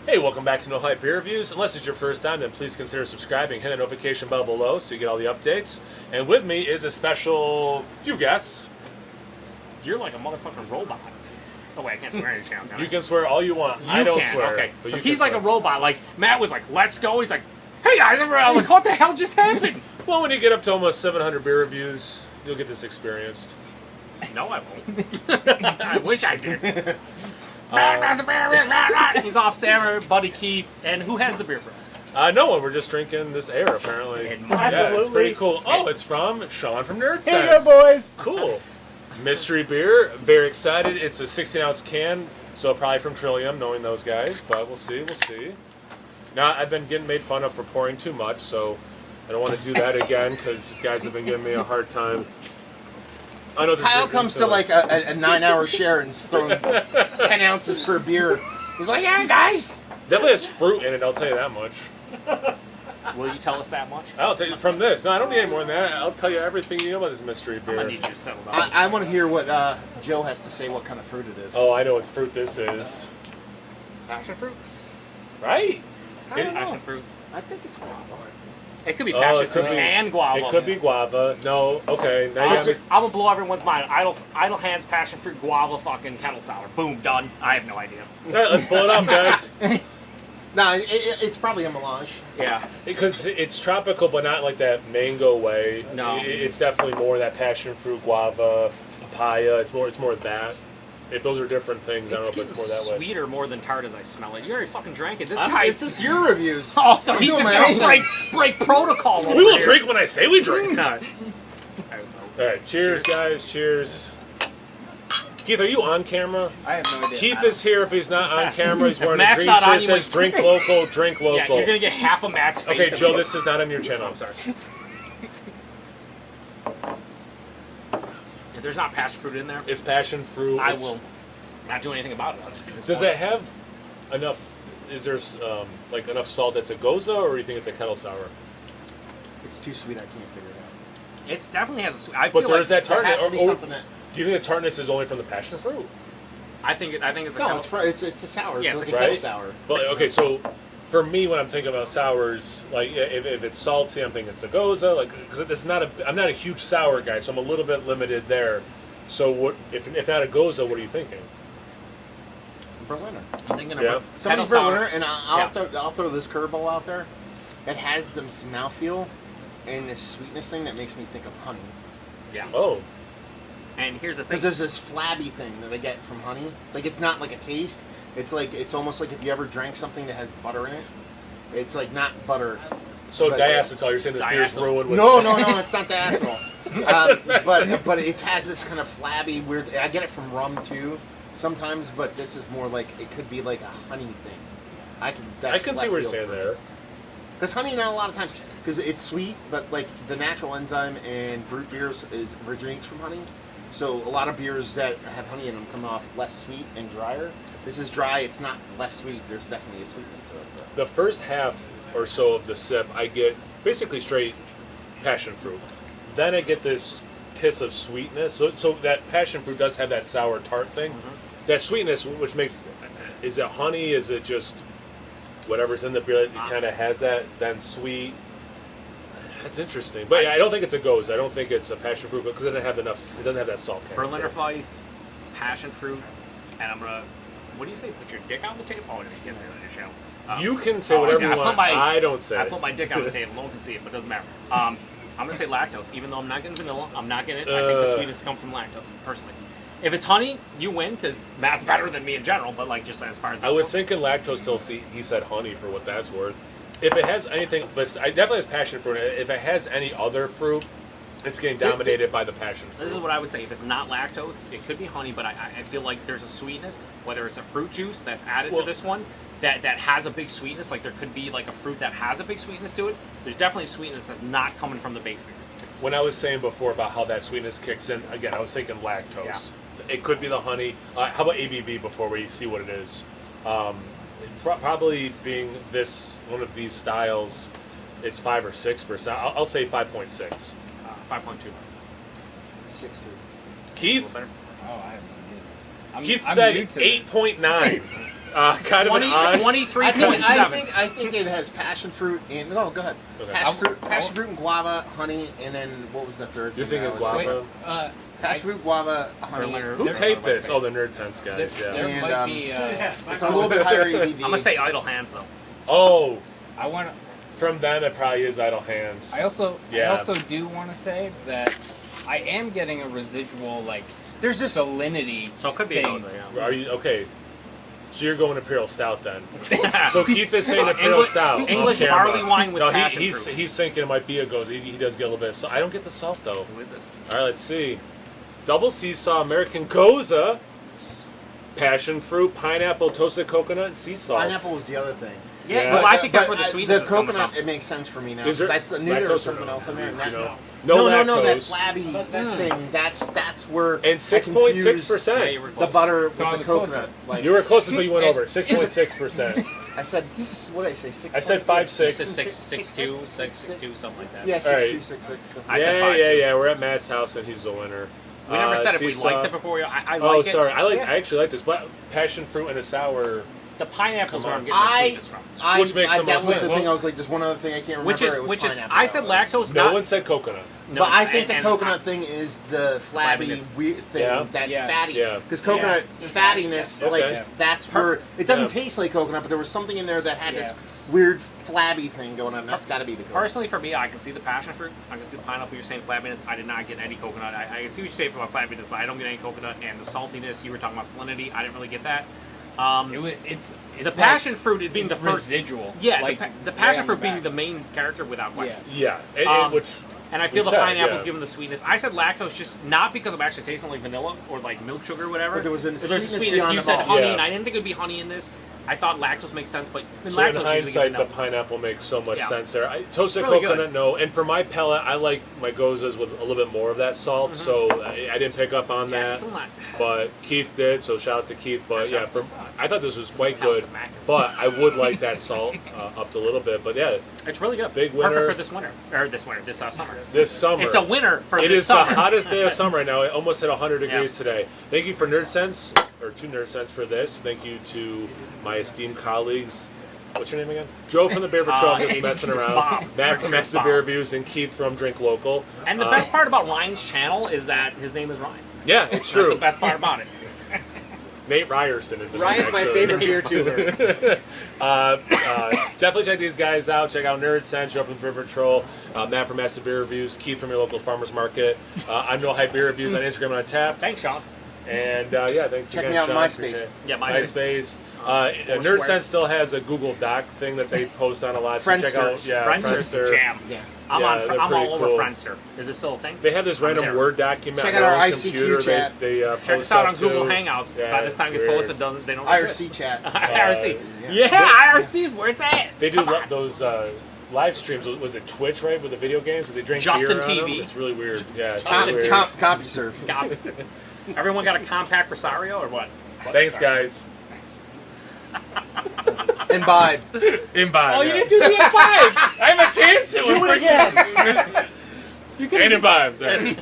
Hey, welcome back to No Hype Beer Reviews. Unless it's your first time, then please consider subscribing. Hit the notification bell below so you get all the updates. And with me is a special few guests. You're like a motherfucking robot. Oh wait, I can't swear in your channel. You can swear all you want. I don't swear. Okay, but so you he's can like a swear. robot. Like Matt was like, "Let's go." He's like, "Hey guys," I'm like, "What the hell just happened?" Well, when you get up to almost 700 beer reviews, you'll get this experienced. No, I won't. I wish I did. He's off Sarah, Buddy Keith, and who has the beer for us? No one. We're just drinking this air, apparently. Yeah, it's pretty cool. Oh, it's from Sean from Nerd Sense. Here you go, boys. Cool. Mystery beer. Very excited. It's a 16-ounce can, so probably from Trillium, knowing those guys. But we'll see. We'll see. Now, I've been getting made fun of for pouring too much, so I don't want to do that again because these guys have been giving me a hard time. I know Kyle comes to like a 9-hour share and is throwing 10 ounces per beer. He's like, yeah, guys. Definitely has fruit in it, I'll tell you that much. Will you tell us that much? I'll tell you from this. No, I don't need any more than that. I'll tell you everything you know about this mystery I'm beer. gonna need you to settle down. I want to hear what Joe has to say, what kind of fruit it is. Oh, I know what fruit this is. Passion fruit? Right? I don't know. Passion fruit. I think it's guava. It could be Oh, passion it could fruit be- and guava. It could be guava. No, okay. Now you got me. I'm gonna blow everyone's mind. Idle hands, passion fruit, guava, fucking kettle sour. Boom, done. I have no idea. All right, let's pull it off, guys. No, it's probably a melange. Yeah. Because it's tropical, but not like that mango way. No. It's definitely more that passion fruit, guava, papaya. It's more that. If those are different things, I It's don't know if getting it's more that way. sweeter more than tart as I smell it. You already fucking drank it. This guy. It's just your reviews. Oh, so I'm he's doing just my gonna own break protocol over We will here. drink when I say we drink. All right. All right, cheers, guys. Cheers. Keith, are you on camera? I have no idea. Keith is here if he's not on camera. He's wearing a Matt's green not on, shirt you that says might- drink local, drink local. Yeah, you're gonna get half a Matt's face. Okay, of Joe, me. this is not on your channel. I'm sorry. If there's not passion fruit in there, It's passion fruit. I It's- will not do anything about it. I'll just be Does disappointed. it have enough? Is there like enough salt that's a goza, or do you think it's a kettle sour? It's too sweet. I can't figure it out. It definitely has a sweet. I But feel there's like that There tartness. has to be something that. Do you think the tartness is only from the passion fruit? I think it's a No, kettle- it's a sour. Yeah, It's it's like a a right? kettle sour. But okay, so for me, when I'm thinking about sours, like if it's salty, I'm thinking it's a goza. Like because it's not I'm not a huge sour guy, so I'm a little bit limited there. So what if not a goza? What are you thinking? Berliner. I'm thinking Yeah. of kettle Somebody's sour. Berliner, and Yeah. I'll throw this curveball out there. It has this mouthfeel and this sweetness thing that makes me think of honey. Yeah. Oh, And here's the thing. Because there's this flabby thing that I get from honey. Like it's not like a taste. It's almost like if you ever drank something that has butter in it. It's like not butter. so But- diacetyl. You're saying this beer's Diacetyl. ruined with No, it's not diacetyl. But it has this kind of flabby weird. I get it from rum too sometimes, but this is more like it could be like a honey thing. I can see what you're saying there. Because honey, not a lot of times, because it's sweet, but like the natural enzyme in brut beers originates from honey. So a lot of beers that have honey in them come off less sweet and drier. This is dry. It's not less sweet. There's definitely a sweetness to it. But. The first half or so of the sip, I get basically straight passion fruit. Then I get this kiss of sweetness. So that passion fruit does have that sour tart thing. That sweetness, which makes, is it honey? Is it just whatever's in the beer that kind of has that then sweet? That's interesting. But yeah, I don't think it's a goza. I don't think it's a passion fruit because it doesn't have enough. It doesn't have that salt. Berliner Weiss, passion fruit, and I'm gonna. What do you say? Put your dick on the table? Oh, no, you can't say that on your channel. You can say Oh, whatever okay, you want. I don't say. I put my dick on the table. No one can see it, but it doesn't matter. I'm gonna say lactose, even though I'm not getting vanilla. I'm not getting it. I think the sweetness comes from lactose, personally. If it's honey, you win because Matt's better than me in general. But like just as far as this I was goes. thinking lactose till he said honey for what that's worth. If it has anything, but I definitely has passion fruit. If it has any other fruit, it's getting dominated by the passion fruit. This is what I would say. If it's not lactose, it could be honey, but I feel like there's a sweetness, whether it's a fruit juice that's added Well- to this one, that has a big sweetness. Like there could be like a fruit that has a big sweetness to it. There's definitely sweetness that's not coming from the base beer. When I was saying before about how that sweetness kicks in, again, I was thinking lactose. Yeah. It could be the honey. How about ABV before we see what it is? Probably being one of these styles, it's 5 or 6%. I'll say 5.6. 5.2. 60. Keith? Oh, I have no idea. Keith I'm said new to this. 8.9. Kind of an odd. 23.7. I think it has passion fruit and go ahead. Okay. Passion fruit and guava, honey, and then what was the third? You're thing thinking I was guava? saying? Passion fruit, guava, honey. Who taped this? Oh, the Nerd Sense guys. There Yeah. And, might be. It's a little bit higher ABV. I'm gonna say idle hands though. Oh, I want. from them it probably is Idle Hands. I also Yeah. do want to say that I am getting a residual like There's this. salinity. So it could be a thing. Goza, yeah. Are you okay? So you're going Imperial Stout then? So Keith is saying Imperial Stout. English off camera. barley wine with no, passion he's fruit. he's thinking it might be a Goza. He does get a little bit. So I don't get the salt though. Who is this? All right, let's see. Double Seesaw American Goza, passion fruit, pineapple, toasted coconut, and sea salt. Pineapple was the other thing. Yeah, But- well, I think that's where the sweetness The is coming coconut, from. it makes sense for me now. Is there 'cause I knew there lactose was or something no? else in there. You know? No, lactose. that flabby thing. That's where And I 6.6%. Yeah, you were confused close. the butter So I with was the coconut. Like, You were closest, but you went over 6.6%. I said, what did I say? 6. I said 5.6. This is 6.62, 6.62, something like that. Yeah, All 6, right. 2, 6, 6. I said Yeah, 5, yeah, too. yeah. We're at Matt's house and he's the winner. We never said if we Seesaw. liked it before. I like Oh, it. sorry. I Yeah. actually like this, but passion fruit and a sour. The pineapple's Come where on. I'm getting the sweetness from. Which makes the that most was sense. the thing. I was like, there's one other thing I can't remember. Which is, it was pineapple. I said lactose, No not. one said coconut. No, But I think the and coconut thing is the flabby Flabbiness. weird thing, Yeah. that Yeah. fatty. Yeah. Because coconut fattiness, Okay. like Yeah. that's where it doesn't Yeah. taste like coconut, but there was something in there that had Yeah. this weird flabby thing going on. That's got to be the coconut. Personally, for me, I can see the passion fruit. I can see the pineapple. You're saying flabbiness. I did not get any coconut. I see what you're saying about flabbiness, but I don't get any coconut. And the saltiness, you were talking about salinity. I didn't really get that. It's The like- passion fruit is being it's the first. residual. Yeah, like, the passion right fruit on being back. the main character without question. Yeah. Which. And I feel we the said, pineapple's yeah. giving the sweetness. I said lactose just not because I'm actually tasting like vanilla or like milk sugar or whatever. But there was a There's sweetness sweetness. beyond You them said all. honey, Yeah. and I didn't think it would be honey in this. I thought lactose makes sense, but in So in lactose usually hindsight, give the me no. pineapple makes so much Yeah. sense there. Toasted Really coconut, good. no. And for my palate, I like my Gozas with a little bit more of that salt, so I didn't pick up on Yeah, it's that. still not. But Keith did, so shout out to Keith. But Shout yeah, out to I thought this was quite Shout out good. to Mac. But I would like that salt upped a little bit. But yeah, It's really good. Big Perfect winner. for this winter or this summer. this summer. It's a winner for It this is summer. the hottest day of summer right now. It almost hit 100 degrees Yeah. today. Thank you for Nerd Sense, or to Nerd Sense for this. Thank you to my esteemed colleagues. What's your name again? Joe from the Beer Patrol, I'm just it's messing around. Bob. Matt from Master Bob. Beer Reviews, and Keith from Drink Local. And the best part about Ryan's channel is that his name is Ryan. Yeah, it's That's true. the best part about it. Nate Ryerson is the Ryan's name, my actually. favorite beer tuber. Definitely check these guys out. Check out Nerd Sense, Joe from the Beer Patrol, Matt from Master Beer Reviews, Keith from your local farmers market. I'm No Hype Beer Reviews on Instagram and on Tap. Thanks, Sean. And yeah, thanks Check again, me out on Sean. MySpace. Appreciate it. Yeah, MySpace. MySpace. Nerd Sense still has a Google Doc thing that they post on a lot. So check Friendster. out, yeah, Friendster's the jam. Yeah. I'm Yeah, on. they're I'm pretty all over cool. Friendster. Is this still a thing? They have this random terrible. Word document Check on out their our own ICQ computer. chat. They Check post us out on stuff, Google too. Hangouts. Yeah, By this time it's it's weird. posted, they don't IRC chat. IRC. yeah. Yeah, IRC is where it's at. They do Come on. those live streams. Was it Twitch, right, with the video games? Where they drink Justin beer on them? TV. It's really weird. Yeah, it's Justin really weird. CompuServe. Opposite. Everyone got a compact Rosario or what? Thanks, guys. Imbibe. Imbibe. Oh, you yeah. didn't do the imbibe. I have a chance to. Do it again. And imbibe. Sorry.